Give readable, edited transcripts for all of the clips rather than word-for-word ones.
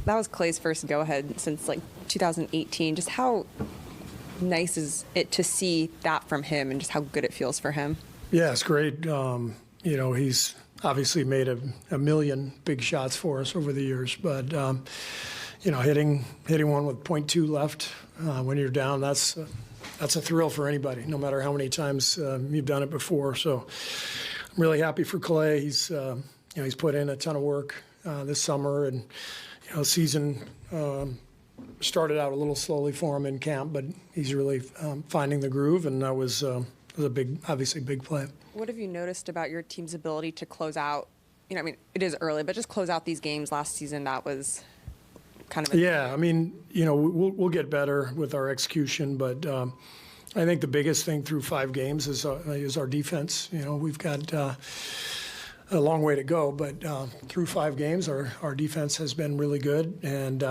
That was Clay's first go-ahead since, 2018. Just how nice is it to see that from him and just how good it feels for him? Yeah, it's great. He's obviously made a million big shots for us over the years, but hitting one with .2 left when you're down, that's a thrill for anybody, no matter how many times you've done it before. So I'm really happy for Clay. He's put in a ton of work this summer, and season started out a little slowly for him in camp, but he's really finding the groove, and that was a obviously big play. What have you noticed about your team's ability to close out? It is early, but just close out these games last season. That was kind of we'll get better with our execution, but I think the biggest thing through 5 games is our defense. We've got a long way to go, but through 5 games, our defense has been really good, and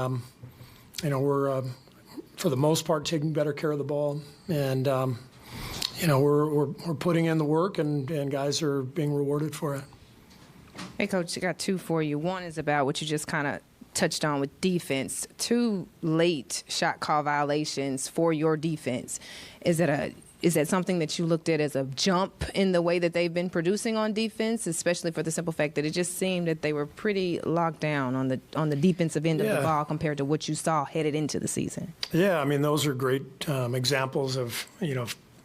we're for the most part taking better care of the ball, and we're putting in the work, and guys are being rewarded for it. Hey, Coach, I got 2 for you. One is about what you just kind of touched on with defense. 2 late shot call violations for your defense. Is that something that you looked at as a jump in the way that they've been producing on defense, especially for the simple fact that it just seemed that they were pretty locked down on the defensive end of the ball compared to what you saw headed into the season? Yeah, those are great examples of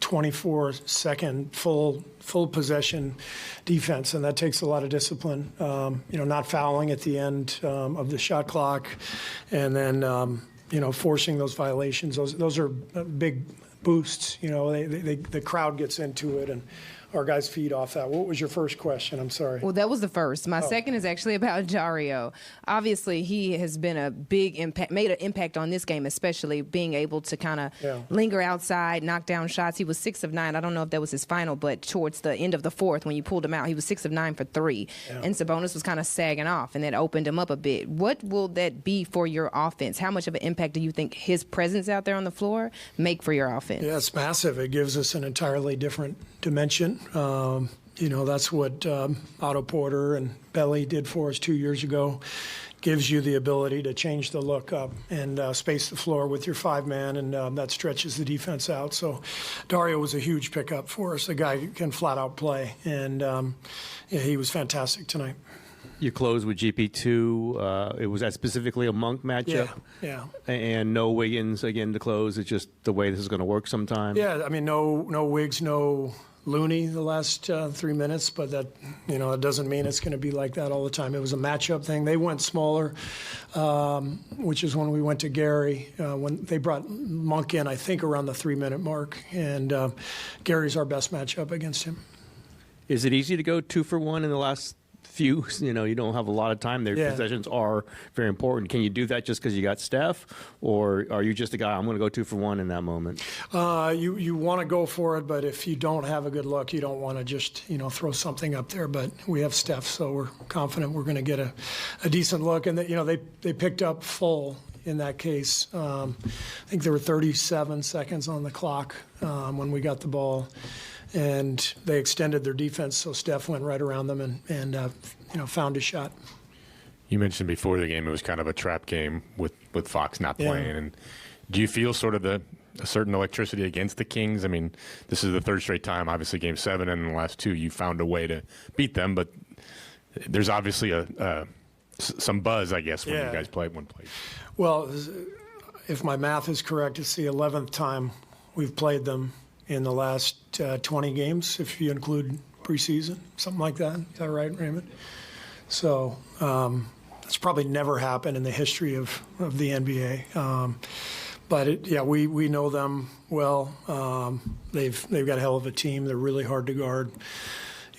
24-second full possession defense, and that takes a lot of discipline. Not fouling at the end of the shot clock, and then forcing those violations. Those are big boosts. The crowd gets into it, and our guys feed off that. What was your first question? I'm sorry. Well, that was the first. My second is actually about Dario. Obviously, he has been a big impact, made an impact on this game, especially being able to kind of linger outside, knock down shots. He was 6 of 9. I don't know if that was his final, but towards the end of the fourth, when you pulled him out, he was 6 of 9 for 3. Yeah. And Sabonis was kind of sagging off, and that opened him up a bit. What will that be for your offense? How much of an impact do you think his presence out there on the floor make for your offense? Yeah, it's massive. It gives us an entirely different dimension. That's what Otto Porter and Belly did for us 2 years ago. Gives you the ability to change the look up and space the floor with your 5-man, and that stretches the defense out. So Dario was a huge pickup for us. The guy can flat out play, and he was fantastic tonight. You closed with GP2. Was that specifically a Monk matchup? Yeah. And no Wiggins again to close. It's just the way this is going to work sometime. Yeah, no Wiggs, no Looney the last 3 minutes, but that it doesn't mean it's going to be like that all the time. It was a matchup thing. They went smaller, which is when we went to Gary, when they brought Monk in, I think around the 3-minute mark, and Gary's our best matchup against him. Is it easy to go 2 for 1 in the last few? You don't have a lot of time there. Yeah. Possessions are very important. Can you do that just because you got Steph, or are you just a guy, I'm going to go 2 for 1 in that moment? You want to go for it, but if you don't have a good look, you don't want to just throw something up there. But we have Steph, so we're confident we're going to get a decent look. And they picked up full in that case. I think there were 37 seconds on the clock when we got the ball. And they extended their defense, so Steph went right around them and found a shot. You mentioned before the game it was kind of a trap game with Fox not playing. And do you feel sort of a certain electricity against the Kings? This is the 3rd straight time, obviously Game 7, and in the last 2 you found a way to beat them, but there's obviously some buzz, I guess, when you guys play one place. Well, if my math is correct, it's the 11th time we've played them in the last 20 games, if you include preseason, something like that. Is that right, Raymond? So it's probably never happened in the history of the NBA. But we know them well. They've got a hell of a team. They're really hard to guard.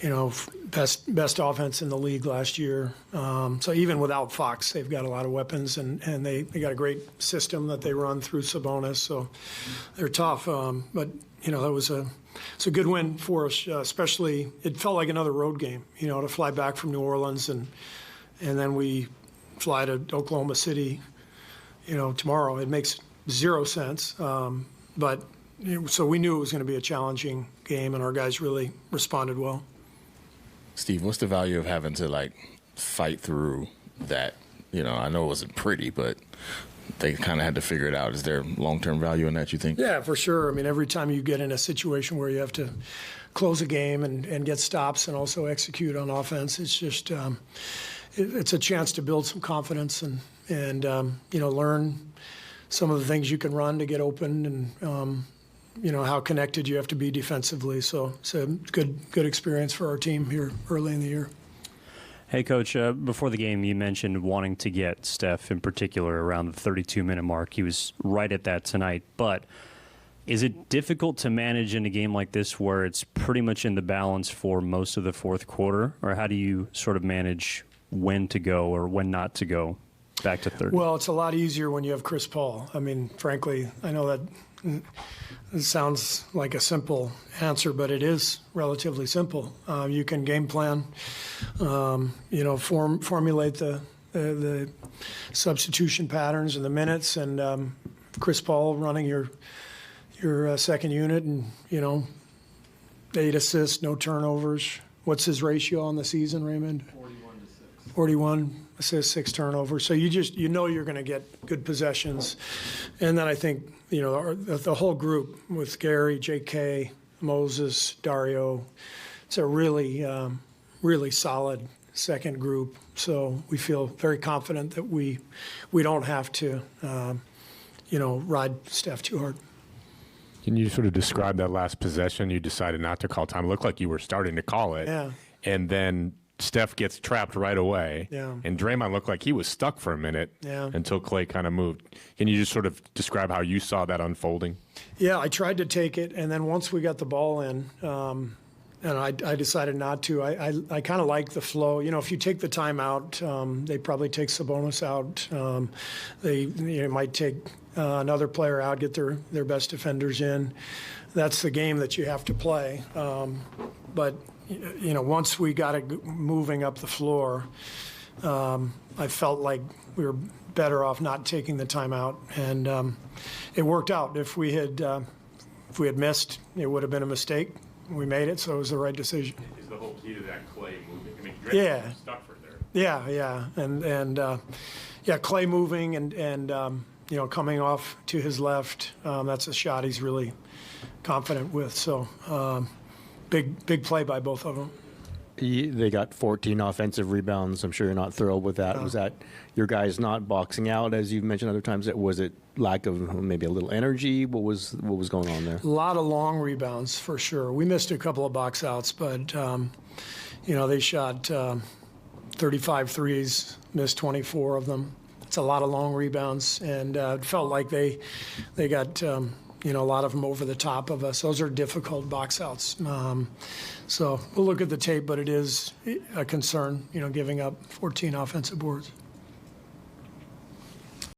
Best offense in the league last year. So even without Fox, they've got a lot of weapons, and they got a great system that they run through Sabonis. So they're tough. But it's a good win for us. Especially, it felt like another road game. To fly back from New Orleans and then we fly to Oklahoma City. Tomorrow. It makes 0 sense. But so we knew it was going to be a challenging game, and our guys really responded well. Steve, what's the value of having to fight through that? I know it wasn't pretty, but they kind of had to figure it out. Is there long-term value in that, you think? Yeah, for sure. I mean, every time you get in a situation where you have to close a game and get stops and also execute on offense, it's just it's a chance to build some confidence and learn some of the things you can run to get open and how connected you have to be defensively. So it's a good experience for our team here early in the year. Hey, Coach, before the game, you mentioned wanting to get Steph in particular around the 32-minute mark. He was right at that tonight. But is it difficult to manage in a game like this where it's pretty much in the balance for most of the fourth quarter? Or how do you sort of manage when to go or when not to go back to 30? Well, it's a lot easier when you have Chris Paul. I mean, frankly, I know that it sounds like a simple answer, but it is relatively simple. You can game plan, formulate the substitution patterns and the minutes, and Chris Paul running your second unit, and 8 assists, no turnovers. What's his ratio on the season, Raymond? 41 assists, 6 turnovers. So you're going to get good possessions. And then I think, the whole group with Gary, J.K., Moses, Dario, it's a really, really solid second group. So we feel very confident that we don't have to, ride Steph too hard. Can you sort of describe that last possession? You decided not to call time. It looked like you were starting to call it. Yeah. And then Steph gets trapped right away. Yeah. And Draymond looked like he was stuck for a minute until Clay kind of moved. Can you just sort of describe how you saw that unfolding? Yeah, I tried to take it, and then once we got the ball in, and I decided not to. I kind of like the flow. If you take the time out, they probably take Sabonis out. They might take another player out, get their best defenders in. That's the game that you have to play. But once we got it moving up the floor, I felt like we were better off not taking the timeout, and it worked out. If we had missed, it would have been a mistake. We made it, so it was the right decision. Is the whole key to that Clay moving? I mean, Yeah. was stuck for there. Yeah, and Clay moving and coming off to his left. That's a shot he's really confident with. So big play by both of them. They got 14 offensive rebounds. I'm sure you're not thrilled with that. Was that your guys not boxing out, as you've mentioned other times? Was it lack of maybe a little energy? What was going on there? A lot of long rebounds for sure. We missed a couple of box outs, but they shot 35 threes, missed 24 of them. It's a lot of long rebounds, and it felt like they got a lot of them over the top of us. Those are difficult box outs. So we'll look at the tape, but it is a concern, giving up 14 offensive boards.